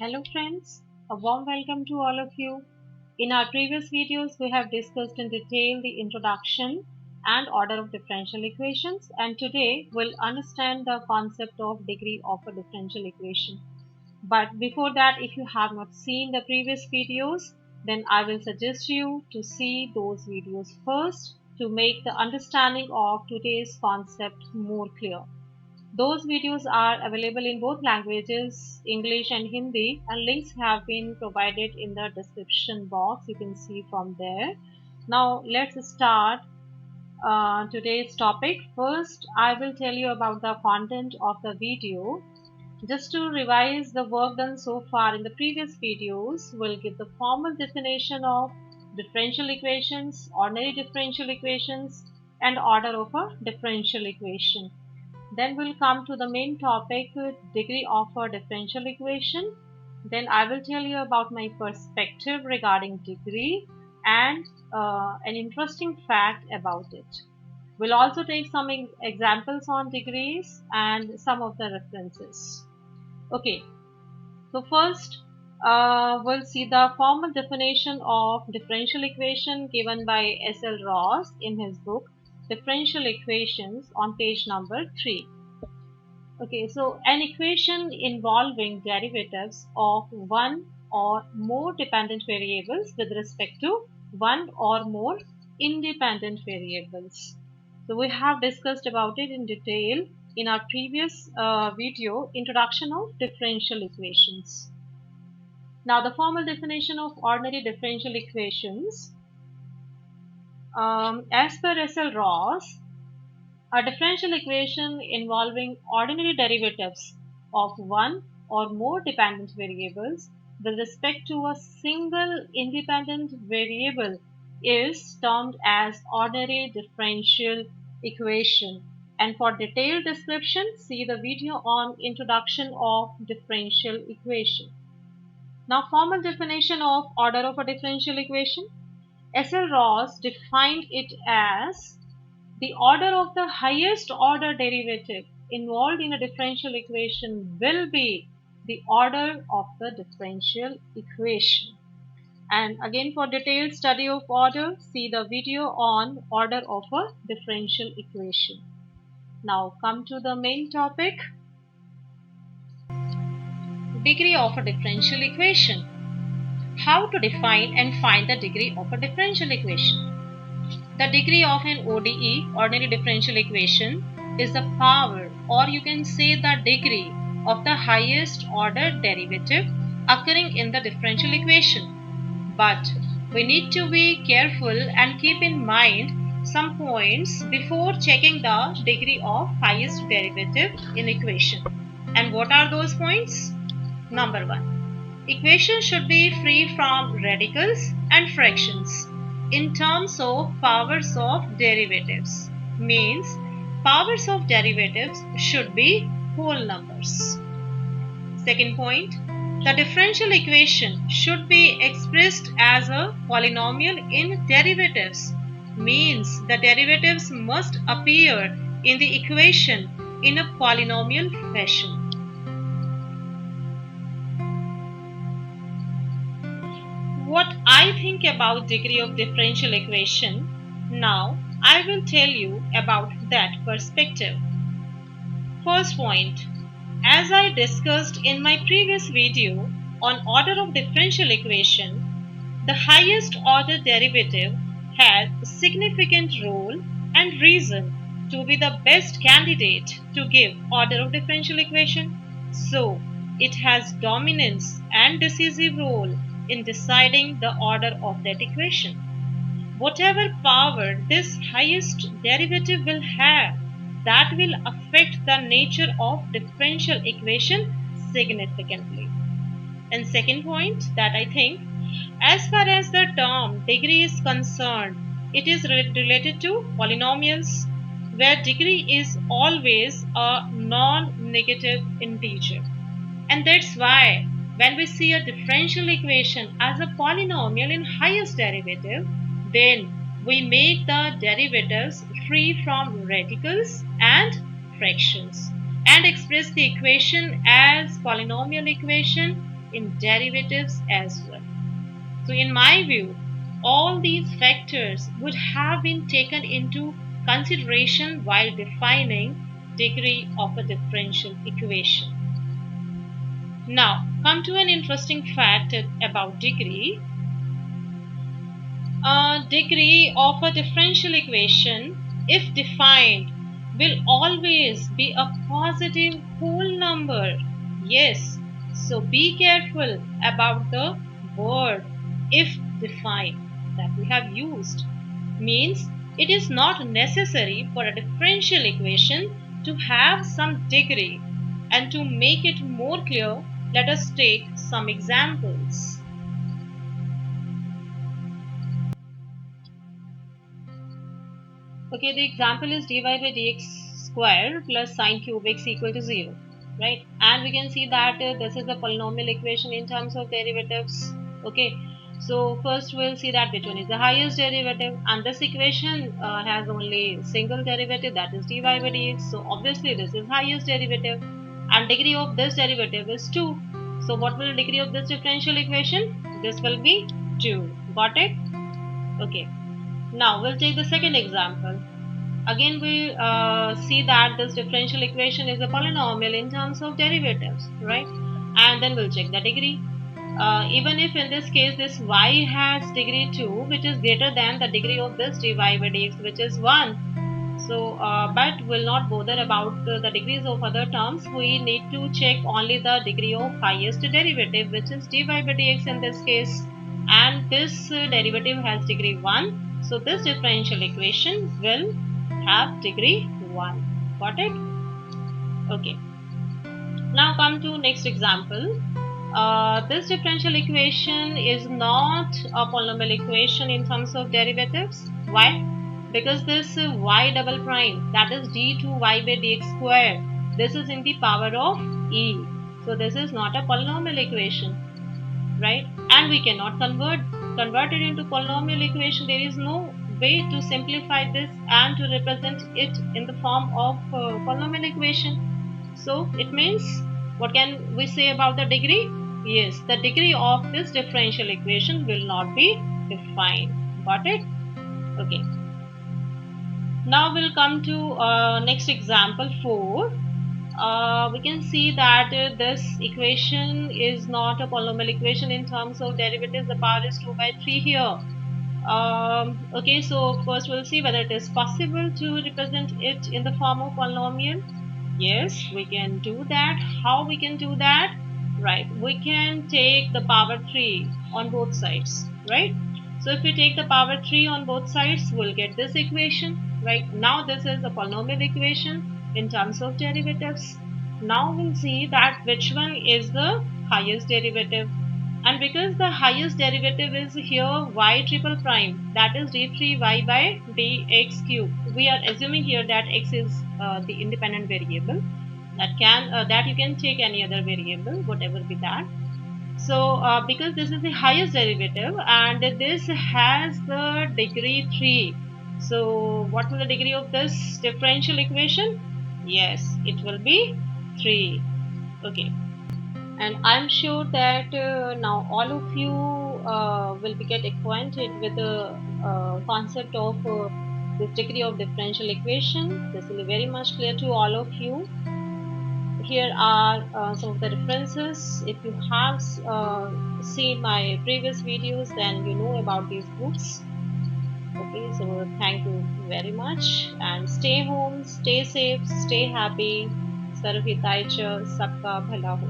Hello friends, a warm welcome to all of you. In our previous videos, we have discussed in detail the introduction and order of differential equations, and today we'll understand the concept of degree of a differential equation. But before that, if you have not seen the previous videos, then I will suggest you to see those videos first to make the understanding of today's concept more clear. Those videos are available in both languages, English and Hindi, and links have been provided in the description box. You can see from there. Now, let's start today's topic. First, I will tell you about the content of the video. Just to revise the work done so far in the previous videos, we'll give the formal definition of differential equations, ordinary differential equations, and order of a differential equation. Then we'll come to the main topic, degree of a differential equation. Then I will tell you about my perspective regarding degree and an interesting fact about it. We'll also take some examples on degrees and some of the references. Okay, so first we'll see the formal definition of differential equation given by S.L. Ross in his book Differential Equations on page number 3. Okay, so an equation involving derivatives of one or more dependent variables with respect to one or more independent variables. So we have discussed about it in detail in our previous video, Introduction of Differential Equations. Now the formal definition of ordinary differential equations. As per S.L. Ross, a differential equation involving ordinary derivatives of one or more dependent variables with respect to a single independent variable is termed as ordinary differential equation. And for detailed description, see the video on Introduction of Differential Equation. Now, formal definition of order of a differential equation. S.L. Ross defined it as the order of the highest order derivative involved in a differential equation will be the order of the differential equation. And again, for detailed study of order, see the video on order of a differential equation. Now come to the main topic, degree of a differential equation. How to define and find the degree of a differential equation. The degree of an ODE, ordinary differential equation, is the power, or you can say the degree of the highest order derivative occurring in the differential equation. But we need to be careful and keep in mind some points before checking the degree of highest derivative in equation. And what are those points? Number 1. Equation should be free from radicals and fractions. In terms of powers of derivatives, means powers of derivatives should be whole numbers. Second point, the differential equation should be expressed as a polynomial in derivatives, means the derivatives must appear in the equation in a polynomial fashion. What I think about degree of differential equation, now I will tell you about that perspective. First point, as I discussed in my previous video on order of differential equation, the highest order derivative has a significant role and reason to be the best candidate to give order of differential equation. So, it has dominance and decisive role in deciding the order of that equation. Whatever power this highest derivative will have, that will affect the nature of differential equation significantly. And second point that I think, as far as the term degree is concerned, it is related to polynomials where degree is always a non-negative integer. And that's why when we see a differential equation as a polynomial in highest derivative, then we make the derivatives free from radicals and fractions and express the equation as polynomial equation in derivatives as well. So in my view, all these factors would have been taken into consideration while defining degree of a differential equation. Now, come to an interesting fact about degree. A degree of a differential equation, if defined, will always be a positive whole number. Yes, so be careful about the word if defined that we have used. Means it is not necessary for a differential equation to have some degree. And to make it more clear, let us take some examples. Okay, the example is dy by dx square plus sine cube x equal to 0, right? And we can see that this is a polynomial equation in terms of derivatives. Okay, so first we'll see that which one is the highest derivative, and this equation has only single derivative, that is dy by dx. So obviously this is highest derivative, and degree of this derivative is 2. So what will degree of this differential equation? This will be 2. Got it? Okay. Now we'll take the second example. Again, we see that this differential equation is a polynomial in terms of derivatives, right? And then we'll check the degree. Even if in this case this y has degree 2, which is greater than the degree of this dy by dx, which is 1. So, but we'll not bother about the degrees of other terms. We need to check only the degree of highest derivative, which is dy by dx in this case. And this derivative has degree 1. So, this differential equation will have degree 1. Got it? Okay. Now come to next example. This differential equation is not a polynomial equation in terms of derivatives. Why? Because this y double prime, that is d2y by dx square, this is in the power of e. So this is not a polynomial equation, right? And we cannot convert it into polynomial equation. There is no way to simplify this and to represent it in the form of polynomial equation. So it means, what can we say about the degree? Yes, the degree of this differential equation will not be defined. Got it? Okay. Now we'll come to next example 4. We can see that this equation is not a polynomial equation in terms of derivatives. The power is 2 by 3 here. Okay, so first we'll see whether it is possible to represent it in the form of polynomial. Yes, we can do that. How we can do that? Right, we can take the power 3 on both sides, right? So if we take the power 3 on both sides, we'll get this equation, right? Now this is a polynomial equation in terms of derivatives. Now we'll see that which one is the highest derivative. And because the highest derivative is here y triple prime, that is d3y by dx cube. We are assuming here that x is the independent variable. That you can take any other variable, whatever be that. So because this is the highest derivative and this has the degree 3. So what will the degree of this differential equation? Yes, it will be 3. Okay. And I'm sure that now all of you will be get acquainted with the concept of this degree of differential equation. This will be very much clear to all of you. Here are some of the references. If you have seen my previous videos, then you know about these books. Okay, so thank you very much and stay home, stay safe, stay happy. Sarv Hitaya Cha, Sabka Bhala Ho.